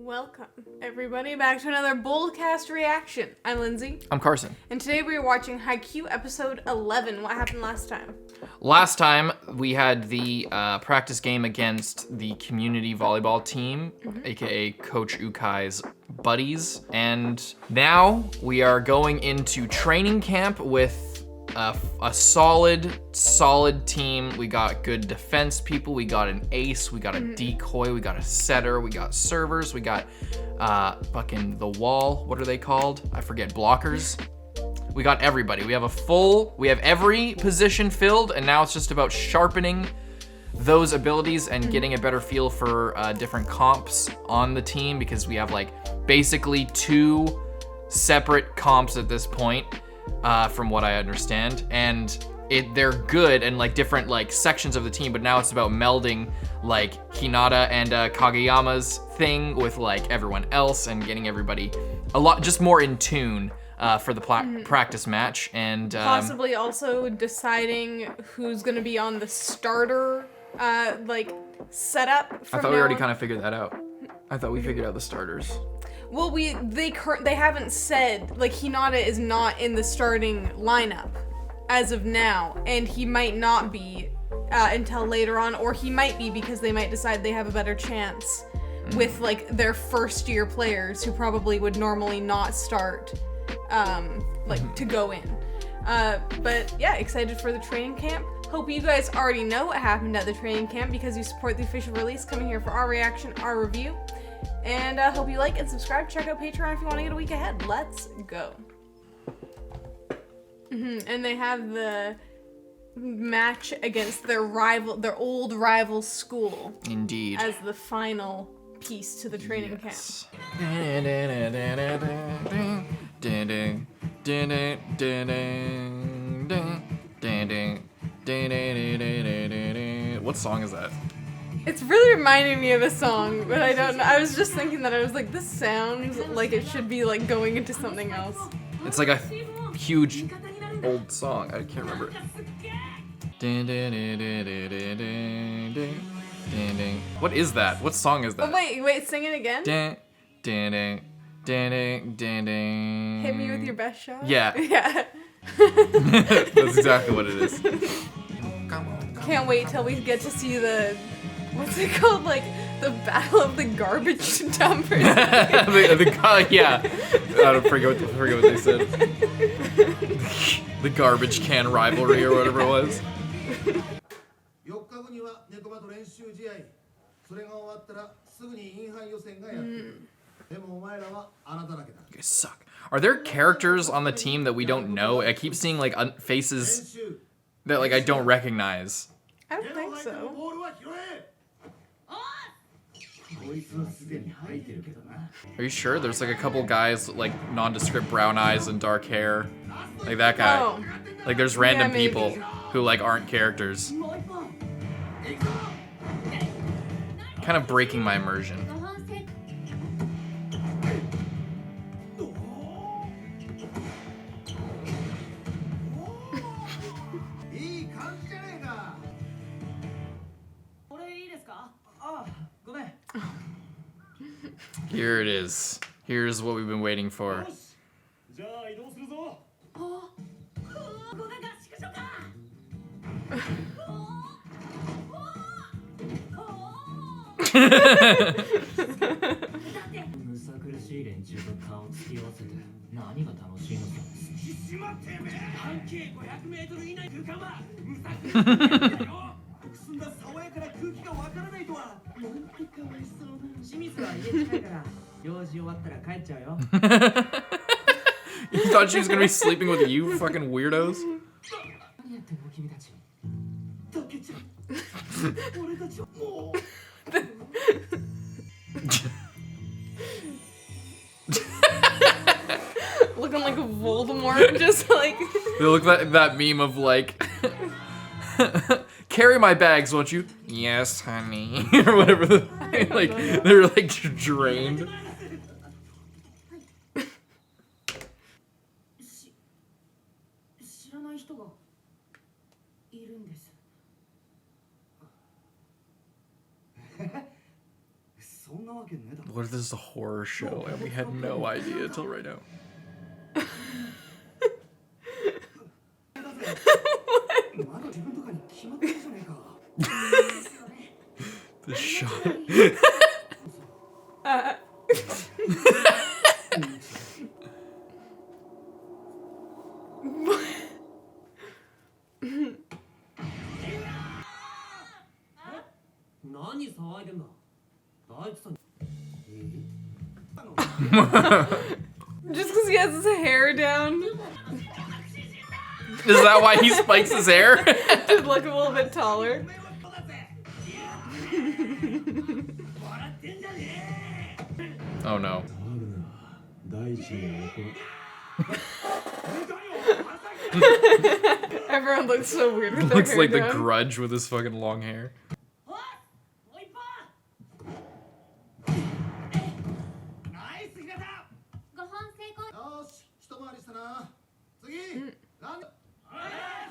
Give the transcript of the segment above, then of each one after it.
Welcome, everybody, back to another BOLDcast reaction. I'm Lindsay. I'm Carson. And today we are watching Haikyuu episode 11. What happened last time? Last time, we had the practice game against the community volleyball team, aka Coach Ukai's buddies. And now we are going into training camp with a solid team. We got good defense people, we got an ace, we got a decoy, we got a setter, we got servers, we got fucking the wall, what are they called? I forget, blockers. We got everybody. We have every position filled, and now it's just about sharpening those abilities and getting a better feel for different comps on the team, because we have like basically 2 separate comps at this point. From what I understand, and they're good and like different like sections of the team, but now it's about melding like Hinata and Kageyama's thing with like everyone else and getting everybody a lot just more in tune for the practice match, and possibly also deciding who's gonna be on the starter like setup. I thought we already kind of figured that out. I thought we figured out the starters. Well, they haven't said, like, Hinata is not in the starting lineup as of now, and he might not be until later on, or he might be because they might decide they have a better chance with, like, their first-year players who probably would normally not start, to go in. But, yeah, excited for the training camp. Hope you guys already know what happened at the training camp because you support the official release, coming here for our reaction, our review. And I hope you like and subscribe. Check out Patreon if you want to get a week ahead. Let's go. And they have the match against their old rival school. Indeed. As the final piece to the training camp. What song is that? It's really reminding me of a song, but I don't know. I was just thinking that I was like, this sounds like it should be like going into something else. It's like a huge old song. I can't remember it. What is that? What song is that? Oh, wait, sing it again. Hit me with your best shot? Yeah. Yeah. That's exactly what it is. Can't wait till we get to see the, what's it called? Like, the battle of the garbage dumpers. Yeah. I forget what they said. The garbage can rivalry or whatever it was. You guys suck. Are there characters on the team that we don't know? I keep seeing like faces that like I don't recognize. I don't think so. Are you sure? There's like a couple guys with like nondescript brown eyes and dark hair. Like that guy. Oh. Like there's random Yeah, people who like aren't characters. Kind of breaking my immersion. Here it is. Here's what we've been waiting for. You thought she was gonna be sleeping with you, fucking weirdos? Looking like a Voldemort, just like... They look like that meme of like, carry my bags, won't you? Yes, honey. Or whatever. Like, they're like drained. What if this is a horror show and we had no idea until right now? The shot. Just because he has his hair down. Is that why he spikes his hair? To look a little bit taller. Oh no. Everyone looks so weird with their Looks hair like the down. Grudge with his fucking long hair.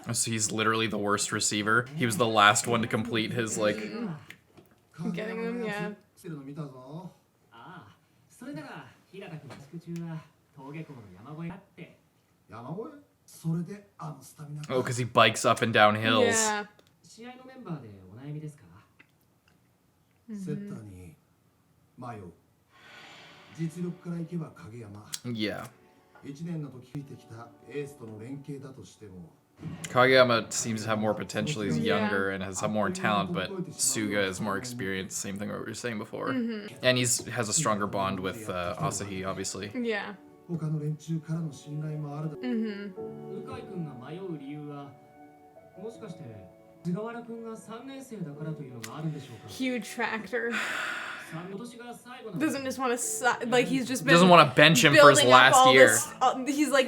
Oh, so he's literally the worst receiver. He was the last one to complete his, like... Getting them, yeah. Oh, because he bikes up and down hills. Yeah. Yeah. Kageyama seems to have more potential. He's younger and has more talent, but Suga is more experienced. Same thing what we were saying before. And has a stronger bond with Asahi, obviously. Yeah. Huge factor. Doesn't just want to, like, he's just been Doesn't want to bench him for his building up last all year. this, he's like,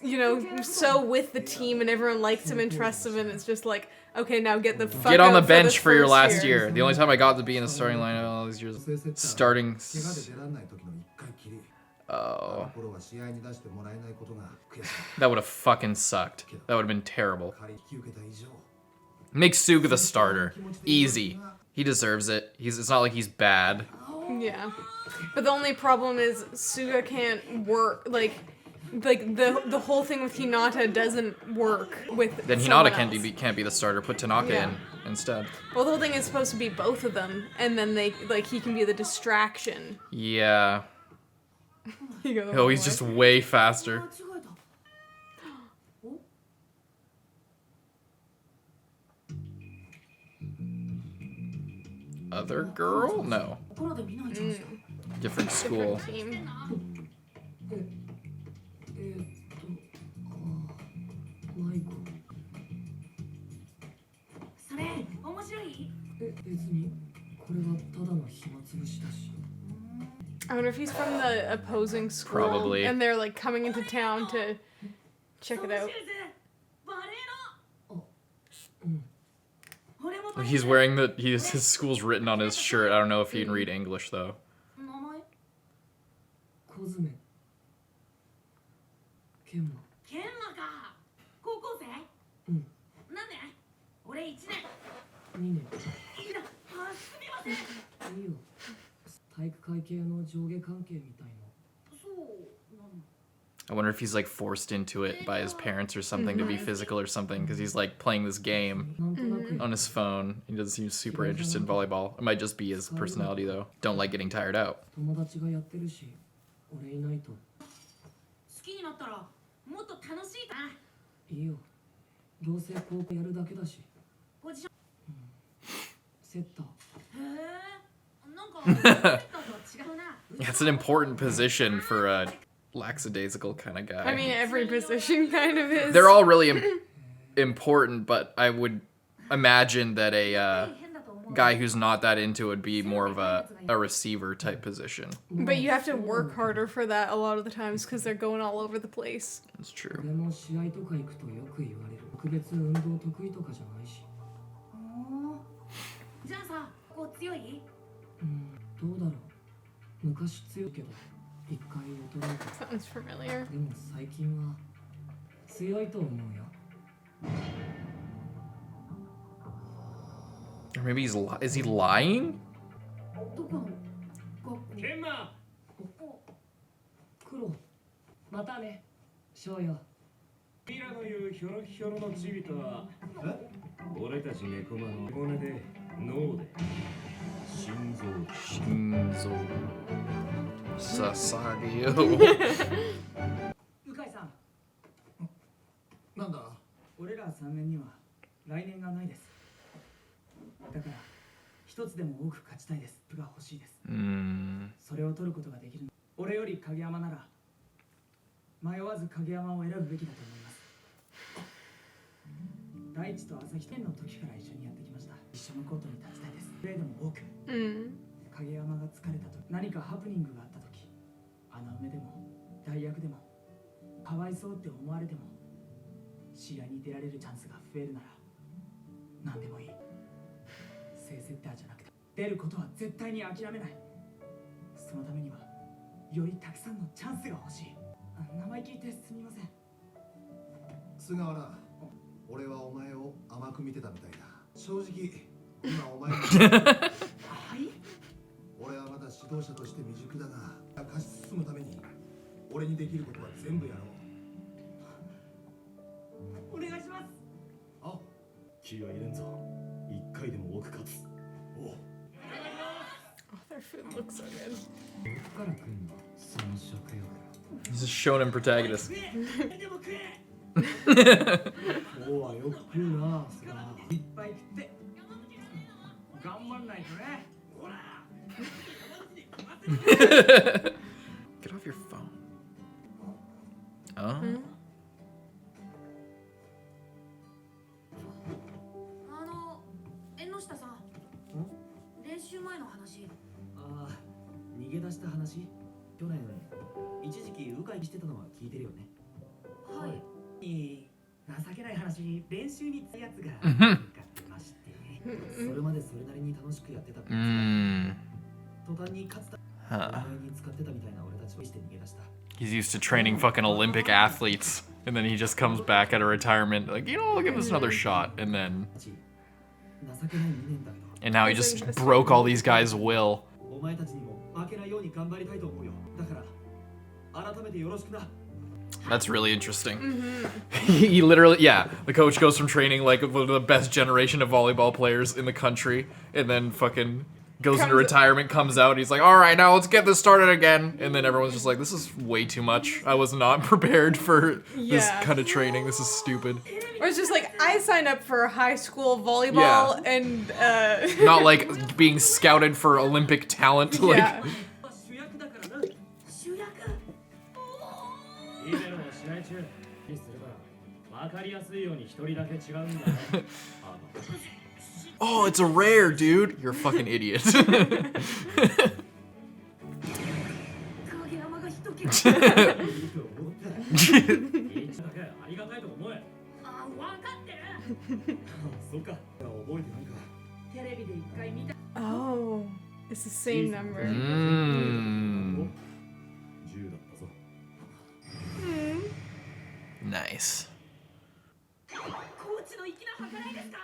you know, so with the team and everyone likes him and trusts him, and it's just like, okay, now get the fuck Get on the out bench this for your first last year. The only time I got to be in the starting lineup all these years. Starting. Oh. That would have fucking sucked. That would have been terrible. Make Suga the starter. Easy. He deserves it. It's not like he's bad. Yeah. But the only problem is Suga can't work, like the whole thing with Hinata doesn't work with Then someone Hinata else. can't be the starter. Put Tanaka Yeah. in instead. Well, the whole thing is supposed to be both of them, and then he can be the distraction. Yeah. You go the Oh, wrong he's way. just way faster. Other girl? No. Different school. Different team. I wonder if he's from the opposing school. Probably. And they're like coming into town to check it out. He's wearing his school's written on his shirt. I don't know if he can read English though. I wonder if he's like forced into it by his parents or something to be physical or something, because he's like playing this game on his phone. He doesn't seem super interested in volleyball. It might just be his personality though. Don't like getting tired out. It's an important position for a lackadaisical kind of guy. I mean, every position kind of is. They're all really important, but I would imagine that a guy who's not that into it would be more of a receiver type position. But you have to work harder for that a lot of the times because they're going all over the place. That's true. Sounds familiar. Or maybe is he lying? Kenma! 黒またね翔よミラの言うひょろひょろのチビとは俺たち猫間の骨で脳で心臓ササギよ。鵜飼さんなんだ俺ら3年には来年がないですだから一つでも多く勝ちたいですが欲しいですそれを取ることができる俺より影山なら迷わず影山を選ぶべきだと思います大地と朝日天の時から一緒にやってきました一緒のコートに立ちたいですプレーでも多く影山が疲れた時何かハプニングがあった時穴埋めでも代役でもかわいそうって思われても試合に出られるチャンスが増えるなら何でもいい性セッターじゃなくて出ることは絶対に諦めないそのためにはよりたくさんのチャンスが欲しい名前聞いてすみません菅原俺はお前を甘く見てたみたいだ正直今お前はい俺はまだ指導者として未熟だが勝ち進むために俺にできることは全部やろうお願いしますあ気が入れんぞ一回でも多く勝つおう Oh, their food looks so good. どっから来んのその食欲 He's a shonen protagonist. でも食え今日はよく食うな菅原いっぱい食って頑張んないとねほら Get off your phone. Oh. 縁の下さん練習前の話ああ逃げ出した話去年一時期迂回してたのは聞いてるよねはい情けない話練習につやつがありましてそれまでそれなりに楽しくやってたんですが途端に勝つたお前に使ってたみたいな俺たちをして逃げ出した He's used to training fucking Olympic athletes. And then he just comes back at a retirement, like, you know, I'll give this another shot. And then. 情けない2年だけど And now he just broke all these guys' will. お前たちにも負けないように頑張りたいと思うよだから改めてよろしくな That's really interesting. He literally, yeah, the coach goes from training like one of the best generation of volleyball players in the country, and then fucking goes into retirement, comes out, he's like, all right, now let's get this started again. And then everyone's just like, this is way too much. I was not prepared for this kind of training. This is stupid. Or it's just like, I signed up for high school volleyball and, Not like being scouted for Olympic talent. Like, 主役だからな主役いいねの試合中にすれば分かりやすいように一人だけ違うんだよ oh, it's a rare, dude. You're a fucking idiot. 影山が一桁ありがたいと思えあ分かってるそっか覚えてないかテレビで一回見た oh, it's the same number. 10 だったぞ Nice. コーチの粋な計らいですか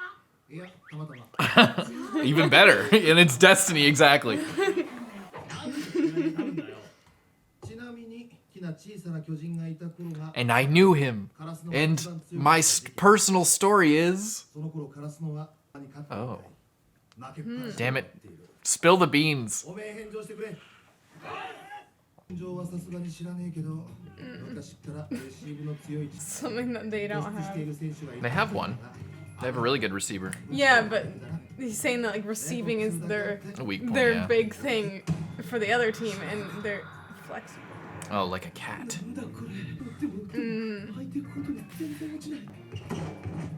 いやたまたま Even better. And it's destiny, exactly. ちなみにきな小さな巨人がいた頃が And I knew him. カラスのが And 一番強い my personal story is. その頃カラスのはに勝ったみたい Oh. 負けっぱなし Damn に it. なっている Spill the beans. おめえ返上してくれ返上はさすがに知らねえけど昔からレシーブの強い Something that they 突 don't 出してい have. る選手がい They have one. They have a really good receiver. Yeah, but he's saying that like receiving is their A weak point, their yeah. big thing for the other team, and they're flexible. Oh, like a cat.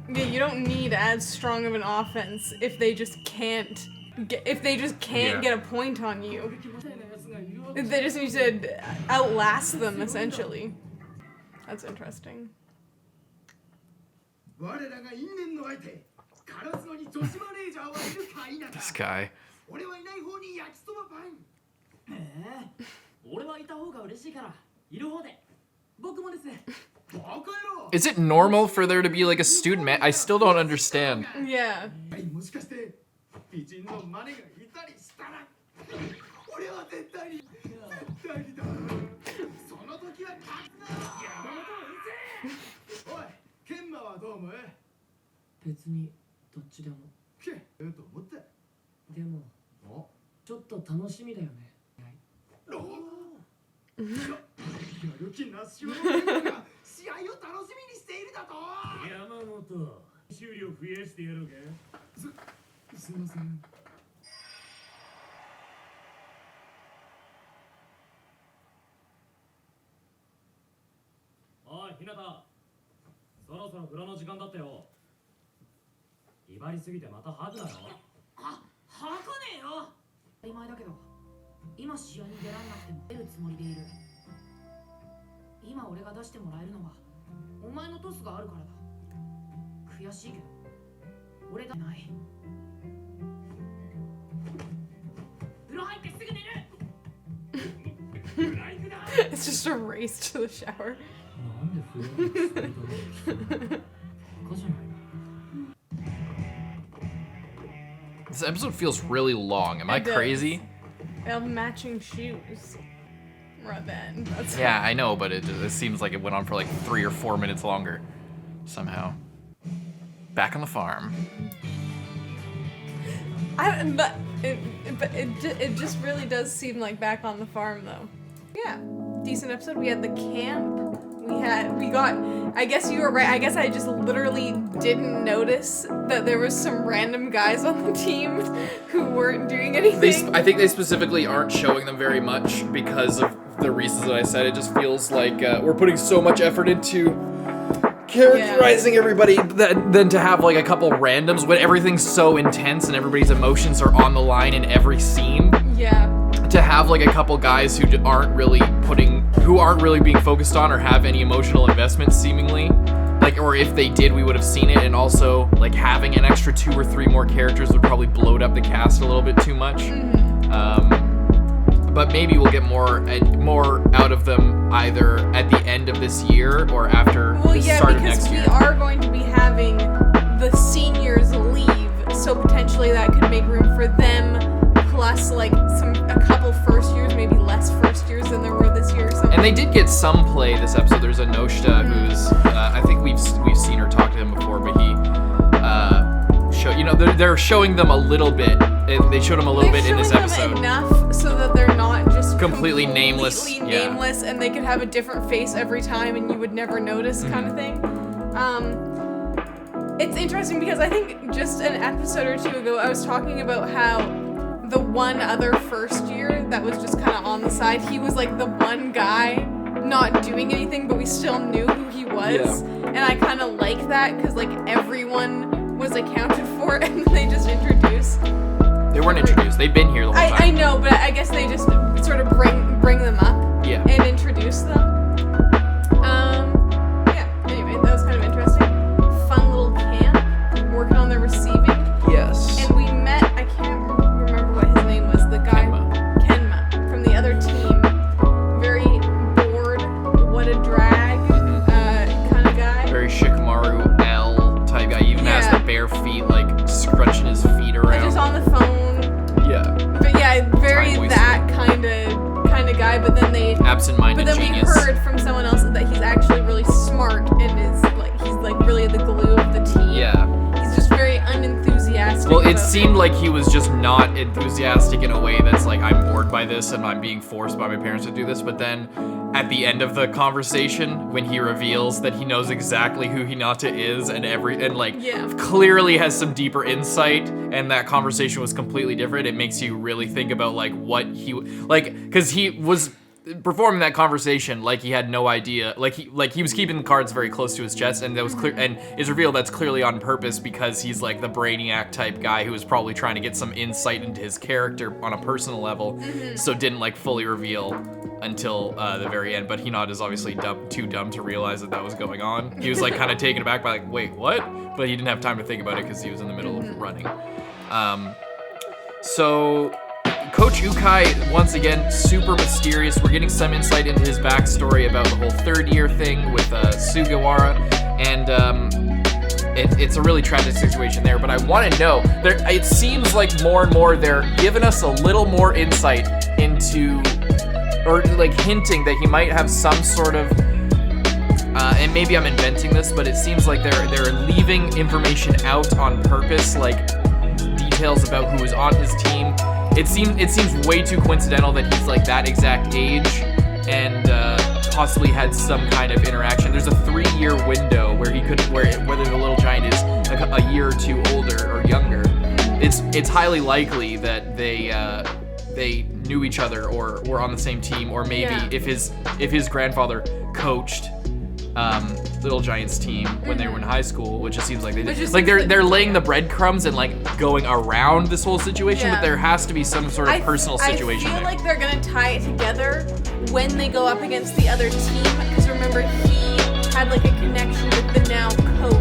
Yeah, you don't need as strong of an offense if they just can't Yeah. get a point on you. They just need to outlast them essentially. That's interesting. 我らが因縁の相手カラスのに女子マネージャーはいるか否か This guy. 俺はいない方に焼きそばパン俺はいた方が嬉しいからいる方で僕もですね バカ野郎 Is it normal for there to be like a student man? I still don't understand. Yeah. もしかして美人のマネがいたりしたらこれは絶対にだその時は勝つな山本うるせえおいケンマはどう思う別にどっちでも。けと思ったでもおちょっと楽しみだよね。やる気なしは試合を楽しみにしているだと山本修理を増やしてやろうか。すいませんおい、ひなた。そろそろ風呂の時間だったよ。威張りすぎてまた吐くなよ。吐かねえよ。当たり前だけど、今試合に出られなくても出るつもりでいる。今俺が出してもらえるのはお前のトスがあるからだ。悔しいけど俺だない。風呂入ってすぐ寝る。ライクだ。 It's just a race to the shower. なんで風呂にスピードがバカじゃないの。 This episode feels really long. Am I It does. crazy? They have matching shoes. Right then. That's Yeah, I know, but it seems like it went on for like 3 or 4 minutes longer somehow. Back on the farm. But it just really does seem like back on the farm though. Yeah, decent episode. We had the camp. We got. I guess you were right. I guess I just literally didn't notice that there was some random guys on the team who weren't doing anything. I think they specifically aren't showing them very much because of the reasons that I said. It just feels like we're putting so much effort into characterizing everybody than to have like a couple randoms when everything's so intense and everybody's emotions are on the line in every scene. Yeah. To have like a couple guys who aren't really being focused on or have any emotional investment seemingly, like, or if they did we would have seen it. And also like having an extra 2 or 3 more characters would probably bloat up the cast a little bit too much. But maybe we'll get more out of them either at the end of this year or after the start of next year. Well, yeah, because we are going to be having the seniors leave, so potentially that could make room for them, plus like a couple first years, maybe less first years than there were this year or something. And they did get some play this episode. There's a Noshita who's I think we've seen her talk to him before, but he they're showing them a little bit. They showed him a little bit in this episode. Enough so that they're not just completely nameless, and they could have a different face every time and you would never notice, kind of thing. It's interesting because I think just an episode or 2 ago I was talking about how the one other first year that was just kind of on the side, he was like the one guy not doing anything, but we still knew who he was. Yeah. And I kind of like that because like everyone was accounted for and they just introduced. They weren't introduced. They've been here the whole time. I know, but I guess they just sort of bring them up and introduce them. Yeah, anyway, that was kind of interesting. Fun little camp, working on their receiving. Yes. And we met, I can't remember what his name was, the guy, Kenma, from the other team. Very bored, what a drag kind of guy. Very Shikamaru L type guy. He even has the bare feet, like scrunching his feet around. Just on the phone. But yeah, very that kind of guy. But then absent-minded genius. We heard from someone else that he's actually really smart and he's really the glue of the team. Yeah. He's just very unenthusiastic. Well, it seemed like he was just not enthusiastic in a way that's like, I'm bored by this and I'm being forced by my parents to do this. But then at the end of the conversation, when he reveals that he knows exactly who Hinata is and clearly has some deeper insight, and that conversation was completely different, it makes you really think about like what he because he was performing that conversation like he had no idea, like he was keeping the cards very close to his chest, and that was clear, and it's revealed that's clearly on purpose because he's like the brainiac type guy who was probably trying to get some insight into his character on a personal level, so didn't like fully reveal until the very end. But Hinata is obviously too dumb to realize that was going on. He was like kind of taken aback by like, wait, what? But he didn't have time to think about it because he was in the middle of running. So Coach Ukai, once again, super mysterious. We're getting some insight into his backstory about the whole third year thing with Sugawara, and it's a really tragic situation there. But I want to know, it seems like more and more they're giving us a little more insight into, or like hinting that he might have some sort of, and maybe I'm inventing this, but it seems like they're leaving information out on purpose, like details about who is on his team. It seems way too coincidental that he's like that exact age and possibly had some kind of interaction. There's a 3-year window where he could, whether the little giant is like a year or two older or younger. It's highly likely that they knew each other or were on the same team, or maybe if his grandfather coached Little Giant's team when they were in high school, which it seems like they did. Like they're laying the breadcrumbs and like going around this whole situation, but there has to be some sort of personal situation. I feel like they're gonna tie it together when they go up against the other team, because remember he had like a connection with the now coach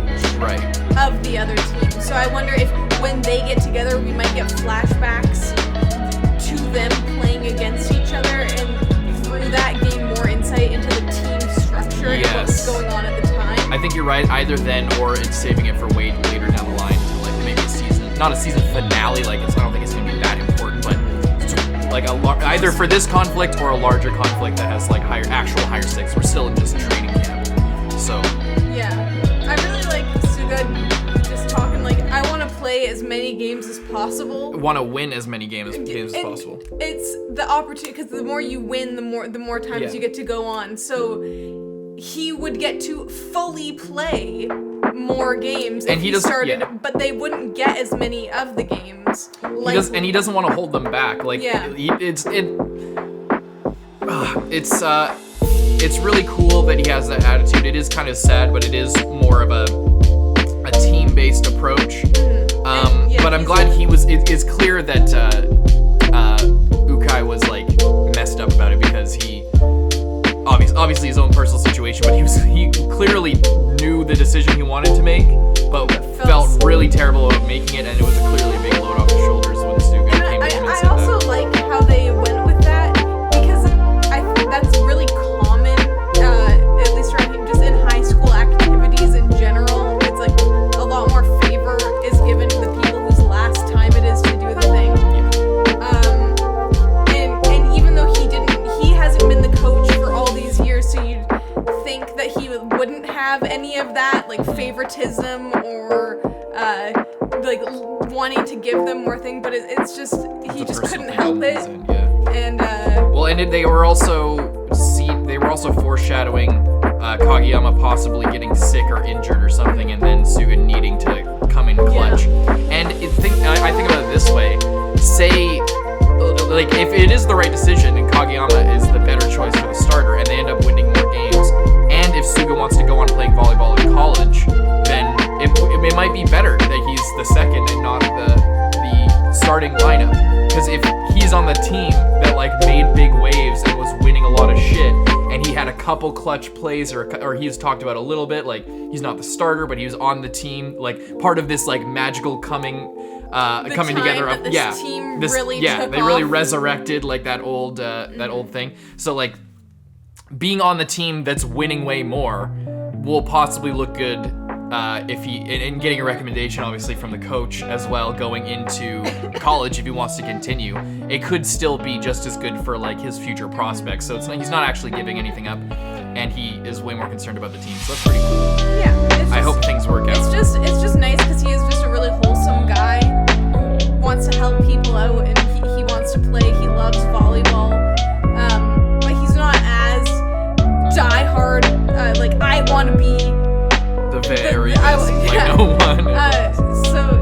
of the other team. So I wonder if when they get together, we might get flashbacks to them playing against each other, and through that gain more insight into the team structure and what was going on at the time. I think you're right, either then or it's saving it for way later down the line, to like maybe a season, not a season finale, like I don't think it's gonna be that important, but like either for this conflict or a larger conflict that has like higher stakes. We're still in just training camp, so. Yeah, I really like Suga just talking like, I want to play as many games as possible. Want to win as many games as possible. It's the opportunity, because the more you win, the more times you get to go on. So he would get to fully play more games if he started, but they wouldn't get as many of the games. Like, he doesn't want to hold them back. Like it's really cool that he has that attitude. It is kind of sad, but it is more of a team-based approach. But I'm glad he was. It's clear that Ukai was like messed up about it, because he obviously his own personal situation, but he clearly knew the decision he wanted to make, but felt really terrible about making it, and it was clearly a big load off his shoulders when Suga came to him and said that. I also like how they went with that, because I think that's really common, at least around here, just in high school activities in general. It's like a lot more favor is given to the people whose last time it is to do the thing. And even though he hasn't been the coach for all these years, so you'd think that he wouldn't have any of that, like favoritism or like wanting to give them more thing, but it's just he just couldn't help it. And they were also foreshadowing Kageyama possibly getting sick or injured or something, and then Suga needing to come in clutch. And I think about it this way: say, like, if it is the right decision and Kageyama is the better choice for the starter, and they end up winning more games, and if Suga wants to go on playing volleyball in college, then it might be better that he's the second and not the starting lineup. Because if he's on the team that like made big waves and was winning a lot of shit, and he had a couple clutch plays, or he's talked about a little bit, like he's not the starter, but he was on the team, like part of this like magical coming together of team really took they really resurrected like that old thing. So like being on the team that's winning way more will possibly look good if he and getting a recommendation obviously from the coach as well going into college if he wants to continue. It could still be just as good for like his future prospects. So he's not actually giving anything up, and he is way more concerned about the team. So that's pretty cool. Yeah, I hope things work out. It's just nice because he is just a really wholesome guy who wants to help people out, and he wants to play. He loves volleyball, but he's not as diehard. Like I want to be the very best, like no one. So